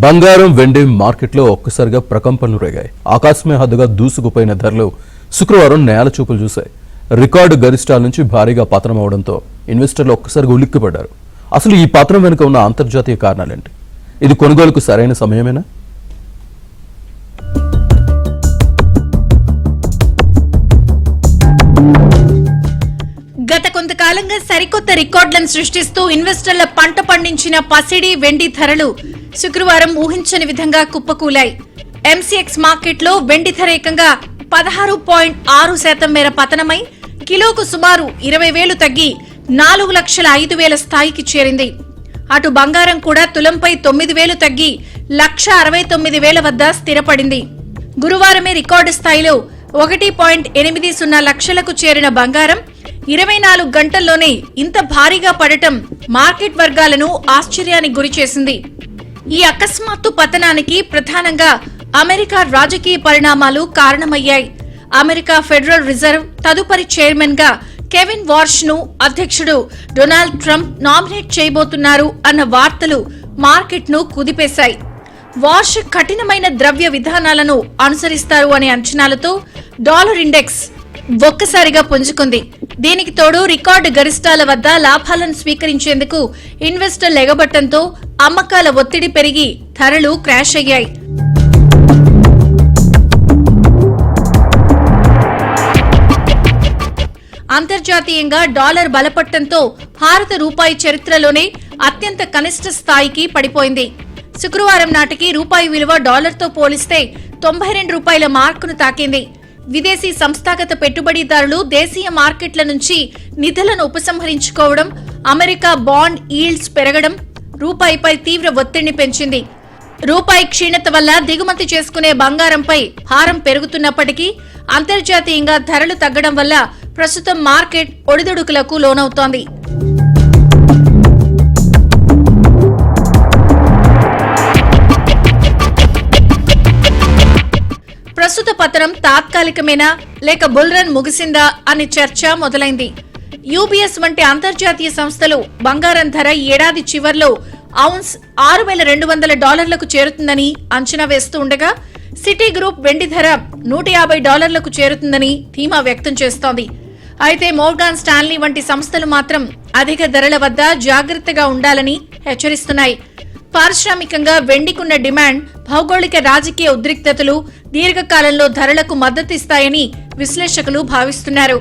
బంగారం వెండి మార్కెట్లో ఒక్కసారిగా ప్రకంపనలు రేగాయి. ఆకాశమే హద్దుగా దూసుకుపోయిన ధరలు శుక్రవారం నేల చూపులు చూశాయి. రికార్డు గరిష్టాల నుంచి భారీగా పతనం అవడంతో ఇన్వెస్టర్లు ఒక్కసారిగా ఉలిక్కిపడ్డారు. అసలు ఈ పతనం వెనుక ఉన్న అంతర్జాతీయ కారణాలేంటి? ఇది కొనుగోలుకు సరైన సమయమేనా? గత కొంతకాలంగా సరికొత్త రికార్డులను సృష్టిస్తూ ఇన్వెస్టర్ల పంట పండించిన పసిడి వెండి ధరలు శుక్రవారం ఊహించని విధంగా కుప్పకూలాయి. ఎంసీఎక్స్ మార్కెట్లో వెండి ధర ఏకంగా 16.6% మేర పతనమై కిలోకు సుమారు 20,000 తగ్గి 4,05,000 స్థాయికి చేరింది. అటు బంగారం కూడా తులంపై 9,000 తగ్గి 1,69,000 వద్ద స్థిరపడింది. గురువారమే రికార్డు స్థాయిలో 1.80 లక్షలకు చేరిన బంగారం 24 గంటల్లోనే ఇంత భారీగా పడటం మార్కెట్ వర్గాలను ఆశ్చర్యానికి గురిచేసింది. ఈ అకస్మాత్తు పతనానికి ప్రధానంగా అమెరికా రాజకీయ పరిణామాలు కారణమయ్యాయి. అమెరికా ఫెడరల్ రిజర్వ్ తదుపరి చైర్మన్ గా కెవిన్ వార్ష్ ను అధ్యక్షుడు డొనాల్డ్ ట్రంప్ నామినేట్ చేయబోతున్నారు అన్న వార్తలు మార్కెట్ ను కుదిపేశాయి. వార్ష్ కఠినమైన ద్రవ్య విధానాలను అనుసరిస్తారు అనే అంచనాలతో డాలర్ ఇండెక్స్ ఒక్కసారిగా పుంజుకుంది. దీనికి తోడు రికార్డు గరిష్టాల వద్ద లాభాలను స్వీకరించేందుకు ఇన్వెస్టర్లు ఎగబట్టంతో అమ్మకాల ఒత్తిడి పెరిగి ధరలు క్రాష్ అయ్యాయి. అంతర్జాతీయంగా డాలర్ బలపట్టంతో భారత రూపాయి చరిత్రలోనే అత్యంత కనిష్ట స్థాయికి పడిపోయింది. శుక్రవారం నాటికి రూపాయి విలువ డాలర్తో పోలిస్తే 92 రూపాయల మార్కును తాకింది. విదేశీ సంస్థాగత పెట్టుబడిదారులు దేశీయ మార్కెట్ల నుంచి నిధులను ఉపసంహరించుకోవడం, అమెరికా బాండ్ ఈల్డ్స్ పెరగడం రూపాయిపై తీవ్ర ఒత్తిడిని పెంచింది. రూపాయి క్షీణత వల్ల దిగుమతి చేసుకునే బంగారంపై భారం పెరుగుతున్నప్పటికీ అంతర్జాతీయంగా ధరలు తగ్గడం వల్ల ప్రస్తుతం మార్కెట్ ఒడిదుడుకులకు లోనవుతోంది. ప్రస్తుత పతనం తాత్కాలికమేనా లేక బుల్ రన్ ముగిసిందా అనే చర్చ మొదలైంది. యూబీఎస్ వంటి అంతర్జాతీయ సంస్థలు బంగారం ధర ఏడాది చివర్లో ఔన్స్ $6,200 చేరుతుందని అంచనా వేస్తూ ఉండగా సిటీ గ్రూప్ వెండి ధర $150 చేరుతుందని ధీమా వ్యక్తం చేస్తోంది. అయితే మోర్గాన్ స్టాన్లీ వంటి సంస్థలు మాత్రం అధిక ధరల వద్ద జాగ్రత్తగా ఉండాలని హెచ్చరిస్తున్నాయి. పారిశ్రామికంగా వెండికున్న డిమాండ్, భౌగోళిక రాజకీయ ఉద్రిక్తతలు దీర్ఘకాలంలో ధరలకు మద్దతిస్తాయని విశ్లేషకులు భావిస్తున్నారు.